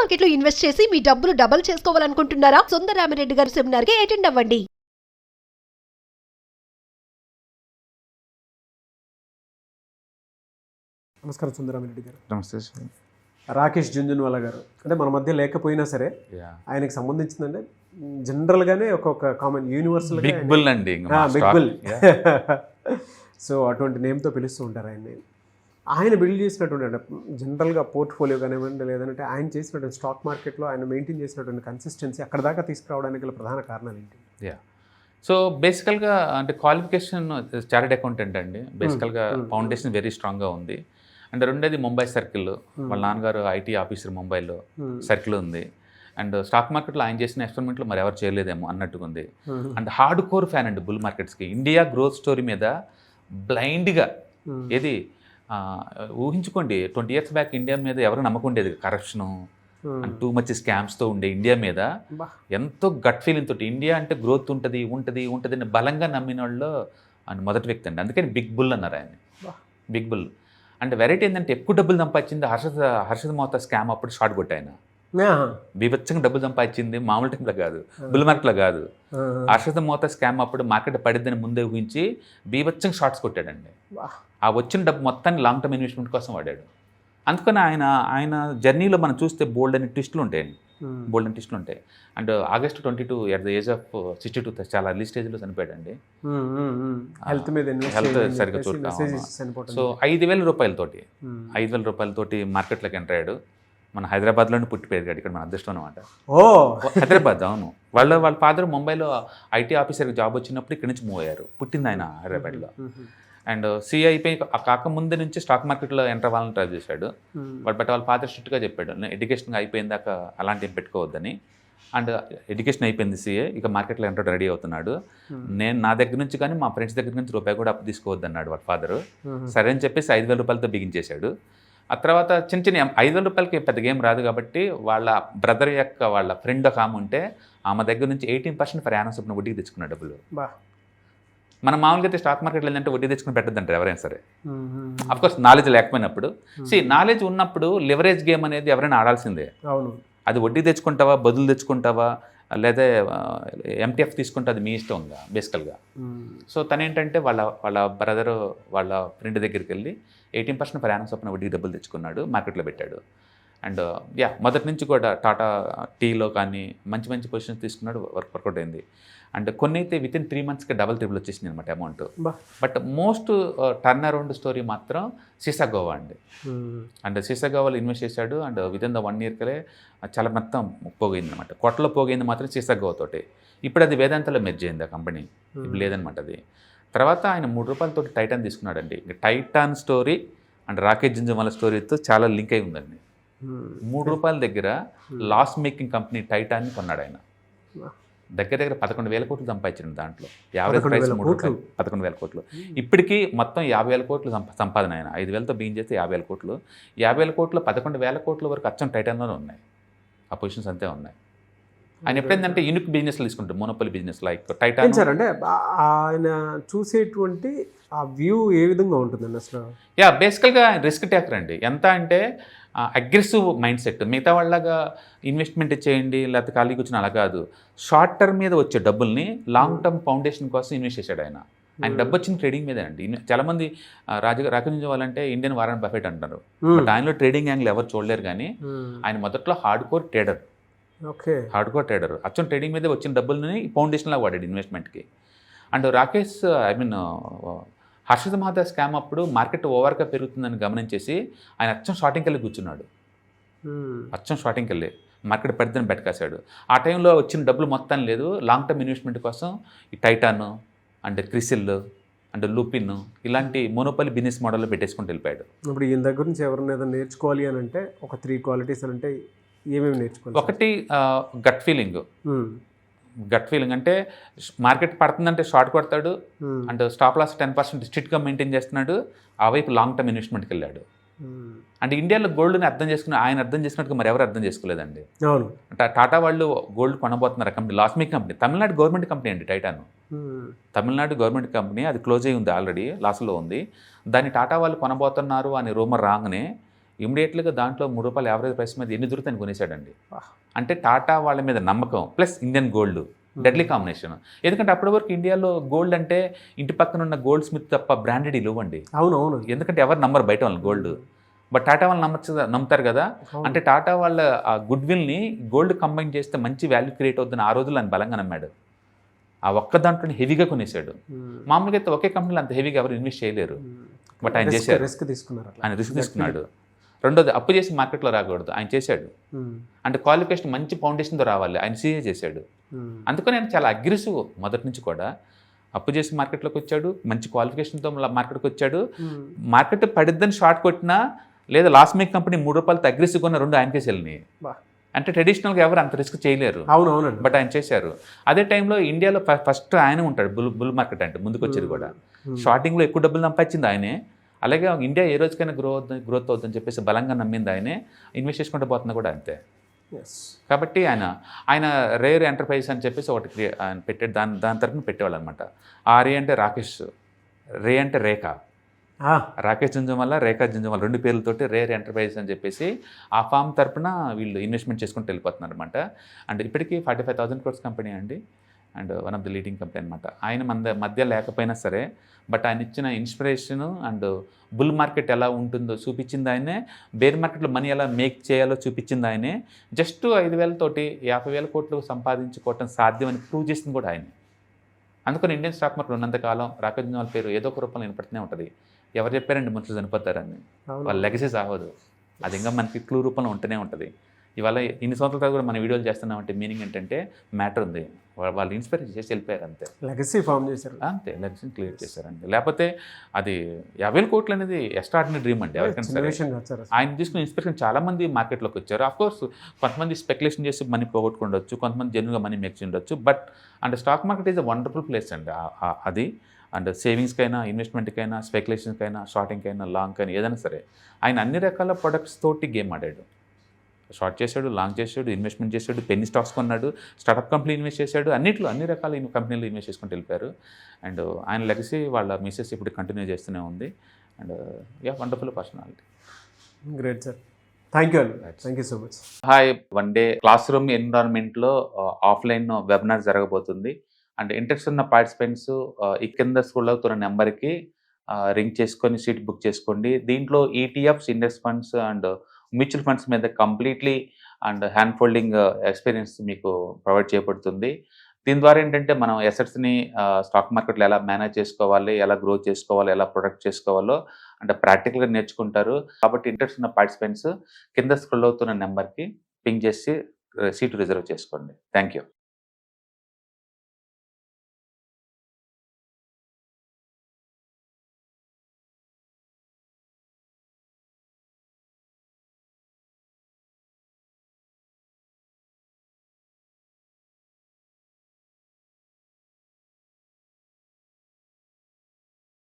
Market లో invest చేసి మీ డబ్బులు డబుల్ చేసుకోవాలనుకుంటున్నారా? సుందరరామిరెడ్డి గారి సెమినార్ కి అటెండ్ అవ్వండి. నమస్కారం సుందరరామిరెడ్డి గారు. నమస్తే సార్. రాకేష్ జుంజున్వాలా గారు అంటే మన మధ్య లేకపోయినా సరే ఆయనకి సంబంధించిందంటే జనరల్గానే ఒక్కొక్క కామన్ యూనివర్సల్ బిగ్ బుల్ అండి. Big bull. సో అటువంటి నేమ్తో పిలుస్తూ ఉంటారు ఆయన్ని. ఆయన బిల్డ్ చేసినటువంటి అంటే జనరల్గా పోర్ట్ఫోలియో కానివ్వండి, లేదంటే ఆయన చేసినటువంటి స్టాక్ మార్కెట్లో ఆయన మెయింటైన్ చేసినటువంటి కన్సిస్టెన్సీ అక్కడ దాకా తీసుకురావడానికి గల ప్రధాన కారణాలు ఏంటి? సో బేసికల్గా అంటే క్వాలిఫికేషన్ చార్టెడ్ అకౌంటెంట్ అండి. బేసికల్గా ఫౌండేషన్ వెరీ స్ట్రాంగ్గా ఉంది. అండ్ రెండేది ముంబై సర్కిల్, వాళ్ళ నాన్నగారు ఐటీ ఆఫీసర్ ముంబైలో సర్కిల్ ఉంది. అండ్ స్టాక్ మార్కెట్లో ఆయన చేసిన ఎక్స్పెరిమెంట్లు మరి ఎవరు చేయలేదేమో అన్నట్టుగా ఉంది. అండ్ హార్డ్ కోర్ ఫ్యాన్ అండి బుల్ మార్కెట్స్కి. ఇండియా గ్రోత్ స్టోరీ మీద బ్లైండ్గా ఏది ఊహించుకోండి, 20 years బ్యాక్ ఇండియా మీద ఎవరు నమ్మకం ఉండేది? కరప్షను అండ్ టూ మచ్ స్కామ్స్తో ఉండే ఇండియా మీద ఎంతో గట్ ఫీలింగ్ తోటి ఇండియా అంటే గ్రోత్ ఉంటుంది అని బలంగా నమ్మిన వాళ్ళు ఆయన మొదటి వ్యక్తి అండి. అందుకని బిగ్ బుల్ అన్నారు ఆయన. Big bull. అండ్ వెరైటీ ఏంటంటే ఎక్కువ డబ్బులు సంపాదించింది హర్షద్ మోతా స్కామ్ అప్పుడు షార్ట్ కొట్టి ఆయన. బీభత్సంగా డబ్బులు సంపాదించింది మామూలు టైంలో కాదు, బుల్ మార్కెట్లో కాదు. హర్షద్ మోతా స్కామ్ అప్పుడు మార్కెట్ పడిద్దని ముందే ఊహించి బీభత్సంగా షార్ట్స్ కొట్టాడండి. ఆ వచ్చిన డబ్బు మొత్తాన్ని లాంగ్ టర్మ్ ఇన్వెస్ట్మెంట్ కోసం వాడాడు. అందుకని ఆయన జర్నీలో మనం చూస్తే బోల్డ్ అని ట్విస్టులు ఉంటాయండి. బోల్డ్ అని ట్విస్టులు ఉంటాయి. And August 22 at the age of 62 చాలా ఎర్లీ స్టేజ్లో చనిపోయాడండి. హెల్త్ సరిగ్గా చూడటం. సో 5,000 రూపాయలతోటి మార్కెట్లోకి ఎంటర్ అయ్యాడు. మన హైదరాబాద్లోనే పుట్టి పెరిగాడు. ఇక్కడ మన అదృష్టం అనమాట. హైదరాబాద్. అవును. వాళ్ళ ఫాదర్ ముంబైలో ఐటీ ఆఫీసర్కి జాబ్ వచ్చినప్పుడు ఇక్కడ నుంచి మూవ్ అయ్యారు. పుట్టింది ఆయన హైదరాబాద్లో. అండ్ సిఐ అయిపోయి కాకముందు నుంచి స్టాక్ మార్కెట్లో ఎంటర్ అవ్వాలని ట్రై చేశాడు. బట్ వాళ్ళ ఫాదర్ స్ట్రిక్ట్గా చెప్పాడు, ఎడ్యుకేషన్ అయిపోయిన దాకా అలాంటివి పెట్టుకోవద్దని. అండ్ ఎడ్యుకేషన్ అయిపోయింది సిఏ, ఇక మార్కెట్లో ఎంటర్ రెడీ అవుతున్నాడు. నేను నా దగ్గర నుంచి కానీ మా ఫ్రెండ్స్ దగ్గర నుంచి రూపాయి కూడా అప్పు తీసుకోవద్దన్నాడు వాళ్ళ ఫాదరు. సరే అని చెప్పేసి 5,000 రూపాయలతో బిగించేశాడు. ఆ తర్వాత చిన్న 5,000 రూపాయలకి పెద్ద గేమ్ రాదు కాబట్టి వాళ్ళ బ్రదర్ యొక్క వాళ్ళ ఫ్రెండ్ ఒక ఆమె ఉంటే ఆమె దగ్గర నుంచి 18% ఫర్ యానం చొప్పున వడ్డీకి తెచ్చుకున్నాడు డబ్బులు. మనం మామూలుగా అయితే స్టాక్ మార్కెట్లో ఏంటంటే వడ్డీ తెచ్చుకుని పెట్టద్దంటారు ఎవరైనా సరే. అఫ్కోర్స్ నాలెడ్జ్ లేకపోయినప్పుడు. నాలెడ్జ్ ఉన్నప్పుడు లివరేజ్ గేమ్ అనేది ఎవరైనా ఆడాల్సిందే. అది వడ్డీ తెచ్చుకుంటావా, బదులు తెచ్చుకుంటావా, లేదా ఎంటీఎఫ్ తీసుకుంటే అది మీ ఇష్టం ఉందా బేసికల్గా. సో తనేంటంటే వాళ్ళ బ్రదరు వాళ్ళ ఫ్రెండ్ దగ్గరికి వెళ్ళి 18% ఫర్ యానం చొప్పున వడ్డీ డబ్బులు తెచ్చుకున్నాడు, మార్కెట్లో పెట్టాడు. అండ్ మొదటి నుంచి కూడా టాటా టీలో కానీ మంచి పొజిషన్స్ తీసుకున్నాడు, వర్కౌట్ అయింది. అండ్ కొన్ని అయితే వితిన్ 3 monthsకి డబల్ ట్రిపుల్ వచ్చేసింది అనమాట amount. But most turn around story మాత్రం సీసా గోవా అండి. అండ్ సీసా గోవాలో ఇన్వెస్ట్ చేశాడు. అండ్ వితిన్ ద 1 yearకే చాలా మొత్తం పోగైంది అనమాట. కొట్టలో పోగైంది మాత్రం సీసా గోవాతోటి. ఇప్పుడు అది వేదాంతలో మెర్జ్ అయింది ఆ కంపెనీ, ఇప్పుడు లేదనమాట అది. తర్వాత ఆయన 3 రూపాయలతోటి టైటాన్ తీసుకున్నాడండి. Titan story and Rakesh Jhunjhunwala స్టోరీతో చాలా లింక్ అయి ఉందండి. 3 రూపాయల దగ్గర లాస్ మేకింగ్ కంపెనీ టైటాన్ని కొన్నాడు ఆయన. దగ్గర 11,000 కోట్లు సంపాదించండి. దాంట్లో యావరేజ్ ప్రైస్ 3 రూపాయలు, 11,000 కోట్లు. ఇప్పటికీ మొత్తం 50,000 కోట్లు సంపాదన ఆయన. 5,000తో బిగిన్ చేస్తే 50,000 కోట్లు. 50,000 కోట్లు 11,000 కోట్ల వరకు అచ్చం టైటాన్లోనే ఉన్నాయి. ఆ పొజిషన్స్ అంతే ఉన్నాయి. ఆయన ఎప్పుడైందంటే యూనిక్ బిజినెస్లు తీసుకుంటారు, monopoly business like Titan. Sir అంటే ఆయన చూసేటువంటి ఆ వ్యూ ఏ విధంగా ఉంటుందండి అసలు? బేసికల్గా ఆయన రిస్క్ టేకర్ అండి. ఎంత అంటే అగ్రెసివ్ మైండ్ సెట్. మిగతా వాళ్ళగా ఇన్వెస్ట్మెంట్ చేయండి లేకపోతే ఖాళీ కూర్చొని అలా కాదు. షార్ట్ టర్మ్ మీద వచ్చే డబ్బుల్ని లాంగ్ టర్మ్ ఫౌండేషన్ కోసం ఇన్వెస్ట్ చేశాడు ఆయన. ఆయన డబ్బు వచ్చిన ట్రేడింగ్ మీద అండి. చాలామంది రాకేష్ జుంజున్వాలా అంటే ఇండియన్ వారన్ బఫెట్ అంటారు. బట్ ఆయనలో ట్రేడింగ్ యాంగిల్ ఎవరు చూడలేరు. కానీ ఆయన మొదట్లో హార్డ్ కోర్ ట్రేడర్. అచ్చం ట్రేడింగ్ మీద వచ్చిన డబ్బుల్ని ఫౌండేషన్లా వాడాడు ఇన్వెస్ట్మెంట్కి. అండ్ రాకేష్ హర్షద్ మోతా స్కామ్ అప్పుడు మార్కెట్ ఓవర్గా పెరుగుతుందని గమనించేసి ఆయన అచ్చం షార్టింగ్కి వెళ్ళి కూర్చున్నాడు. షార్టింగ్కి వెళ్ళి మార్కెట్ పెద్దదని బెట్టకాశాడు. ఆ టైంలో వచ్చిన డబ్బులు మొత్తం లేదు, లాంగ్ టర్మ్ ఇన్వెస్ట్మెంట్ కోసం ఈ Titan and CRISIL and Lupin ఇలాంటి మోనోపలి బిజినెస్ మోడల్లో పెట్టేసుకుంటూ వెళ్ళిపోయాడు. ఇప్పుడు ఈయన దగ్గర నుంచి ఎవరైనా ఏదైనా నేర్చుకోవాలి అని అంటే ఒక 3 qualities అని అంటే ఏమేమి నేర్చుకోవాలి? ఒకటి గట్ ఫీలింగ్ అంటే మార్కెట్ పడుతుందంటే షార్ట్ కొడతాడు. అండ్ స్టాప్ లాస్ 10% స్ట్రిక్ట్గా మెయింటైన్ చేస్తున్నాడు. ఆ వైపు లాంగ్ టర్మ్ ఇన్వెస్ట్మెంట్కి వెళ్ళాడు. అంటే ఇండియాలో గోల్డ్ని అర్థం చేసుకున్నట్టుగా మరి ఎవరు అర్థం చేసుకోలేదండి. టాటా వాళ్ళు గోల్డ్ కొనబోతున్నారు. Company loss making company, Tamil Nadu government company అండి టైటాన్. తమిళనాడు గవర్నమెంట్ కంపెనీ, అది క్లోజ్ అయి ఉంది, ఆల్రెడీ లాస్లో ఉంది. దాన్ని టాటా వాళ్ళు కొనబోతున్నారు అని రూమర్ రాగానే ఇమీడియట్గా దాంట్లో ₹3 యావరేజ్ ప్రైస్ మీద ఎన్ని దొరుకుతాయని కొనేసాడండి. అంటే టాటా వాళ్ళ మీద నమ్మకం plus Indian gold deadly combination. ఎందుకంటే అప్పటి వరకు ఇండియాలో గోల్డ్ అంటే ఇంటి పక్కన ఉన్న గోల్డ్ స్మిత్ తప్ప బ్రాండెడ్ ఇవ్వండి. అవునవును. ఎందుకంటే ఎవరు నమ్మరు బయట వాళ్ళు గోల్డ్. బట్ టాటా వాళ్ళు నమ్ముతారు కదా. అంటే టాటా వాళ్ళ ఆ గుడ్ విల్ని గోల్డ్ కంబైన్ చేస్తే మంచి వాల్యూ క్రియేట్ అవుతుందని ఆ రోజుల్లో ఆయన బలంగా నమ్మాడు. ఆ ఒక్క దాంట్లో హెవీగా కొనేసాడు. మామూలుగా అయితే ఒకే కంపెనీలో అంత హెవీగా ఎవరు ఇన్వెస్ట్ చేయలేరు. బట్ ఆయన చేశారు. రిస్క్ తీసుకున్నారు. ఆయన రిస్క్ తీసుకున్నాడు. రెండోది అప్పు చేసి మార్కెట్లో రాకూడదు, ఆయన చేశాడు. అంటే క్వాలిఫికేషన్ మంచి ఫౌండేషన్తో రావాలి, ఆయన సీఏ చేశాడు. అందుకని ఆయన చాలా అగ్రెసివ్ మొదటి నుంచి కూడా. అప్పు చేసి మార్కెట్లోకి వచ్చాడు, మంచి క్వాలిఫికేషన్తో మార్కెట్కి వచ్చాడు. మార్కెట్ పడిద్దని షార్ట్ కొట్టినా లేదా లాస్ మేక్ కంపెనీ ₹3 అగ్రెసివ్ కొన్న 2 ఆయనకే వెళ్ళినాయి. అంటే ట్రెడిషనల్గా ఎవరు అంత రిస్క్ చేయలేరు. అవునవునండి. బట్ ఆయన చేశారు. అదే టైంలో ఇండియాలో ఫస్ట్ ఆయన ఉంటాడు బుల్ మార్కెట్ అంటే ముందుకు వచ్చేది కూడా. షార్టింగ్లో ఎక్కువ డబ్బులు సంపాదించింది ఆయనే. అలాగే ఇండియా ఏ రోజుకైనా గ్రోత్ అవుతుందని చెప్పేసి బలంగా నమ్మింది ఆయనే. ఇన్వెస్ట్ చేసుకుంటూ పోతున్నా కూడా అంతే. కాబట్టి ఆయన రేర్ ఎంటర్ప్రైజ్ అని చెప్పేసి ఒకటి ఆయన పెట్టాడు. దాని తరఫున పెట్టేవాళ్ళు అనమాట. ఆర్ఏ అంటే రాకేష్, రే అంటే రేఖ. రాకేష్ జుంజుమల్ల, రేఖా జుంజుమల్ల 2 పేర్లతోటి రేర్ ఎంటర్ప్రైజ్ అని చెప్పేసి ఆ ఫామ్ తరఫున వీళ్ళు ఇన్వెస్ట్మెంట్ చేసుకుంటూ వెళ్ళిపోతున్నారు అనమాట. అండ్ ఇప్పటికీ 45,000 crores కంపెనీ అండి. And one of the leading company అనమాట. ఆయన మధ్య లేకపోయినా సరే బట్ ఆయన ఇచ్చిన ఇన్స్పిరేషను అండ్ బుల్ మార్కెట్ ఎలా ఉంటుందో చూపించింది ఆయనే. బేర్ మార్కెట్లో మనీ ఎలా మేక్ చేయాలో చూపించింది ఆయనే. జస్ట్ 5,000 తోటి 50,000 కోట్లు సంపాదించుకోవటం సాధ్యమని ప్రూవ్ చేసింది కూడా ఆయనే. అందుకని ఇండియన్ స్టాక్ మార్కెట్ ఉన్నంతకాలం రాకేష్ జుంజుమల్ల పేరు ఏదో ఒక రూపంలో వినపడుతూనే ఉంటుంది. ఎవరు చెప్పారండి మనుషులు చనిపోతారని? వాళ్ళ లెగసీ సాగదు. అది ఇంకా మనకి క్లూ రూపంలో ఉంటూనే ఉంటుంది. ఇవాళ ఇన్ని సంవత్సరాల తర్వాత కూడా మన వీడియోలు చేస్తున్నామంటే మీనింగ్ ఏంటంటే మ్యాటర్ ఉంది. వాళ్ళు ఇన్స్పైర్ చేసి వెళ్ళిపోయారు అంతే. లెగసీ ఫామ్ చేశారు అంతే, లెగసీని క్లియర్ చేశారండి. లేకపోతే అది 50,000 కోట్లు అనేది ఎక్స్ట్రాడినరీ డ్రీమ్ అండి ఎవరికైనా సరే. ఆయన తీసుకున్న ఇన్స్పిరేషన్ చాలామంది మార్కెట్లోకి వచ్చారు. అఫ్కోర్స్ కొంతమంది స్పెక్యులేషన్ చేసి మనీ పోగొట్టుకుండొచ్చు, కొంతమంది జెన్యున్గా మనీ మేక్ చేయొచ్చు. బట్ అంటే stock market is a wonderful place అండి అది. అండ్ సేవింగ్స్కైనా, ఇన్వెస్ట్మెంట్కైనా, స్పెక్యులేషన్కైనా, షార్టింగ్కైనా, లాంగ్కైనా ఏదైనా సరే ఆయన అన్ని రకాల ప్రొడక్ట్స్ తోటి గేమ్ ఆడాడు. షార్ట్ చేశాడు, లాంగ్ చేశాడు, ఇన్వెస్ట్మెంట్ చేశాడు, పెన్నీ స్టాక్స్ కొన్నాడు, స్టార్టప్ కంపెనీ ఇన్వెస్ట్ చేశాడు, అన్ని రకాల కంపెనీలు ఇన్వెస్ట్ చేసుకుంటూ వెళ్ళిపోయారు. అండ్ ఆయన లెగసీ వాళ్ళ మిసెస్ ఇప్పుడు కంటిన్యూ చేస్తూనే ఉంది. And wonderful personality. Great sir, thank you so much. Hi, one day classroom ఎన్విరాన్మెంట్లో ఆఫ్లైన్ వెబినార్ జరగబోతుంది. అండ్ ఇంట్రెస్ట్ ఉన్న పార్టిసిపెంట్స్ ఈ కింద స్క్రోల్ అవుతున్న నెంబర్కి రింగ్ చేసుకొని సీట్ బుక్ చేసుకోండి. దీంట్లో ETFs, index funds and mutual funds మీద completely and hand holding experience మీకు ప్రొవైడ్ చేయబడుతుంది. దీని ద్వారా ఏంటంటే మనం ఎసెట్స్ని స్టాక్ మార్కెట్లో ఎలా మేనేజ్ చేసుకోవాలి, ఎలా గ్రో చేసుకోవాలి, ఎలా ప్రొడక్ట్ చేసుకోవాలో అంటే ప్రాక్టికల్గా నేర్చుకుంటారు. కాబట్టి ఇంట్రెస్ట్ ఉన్న పార్టిసిపెంట్స్ కింద స్క్రోల్ అవుతున్న నెంబర్కి పింగ్ చేసి సీటు రిజర్వ్ చేసుకోండి. Thank you.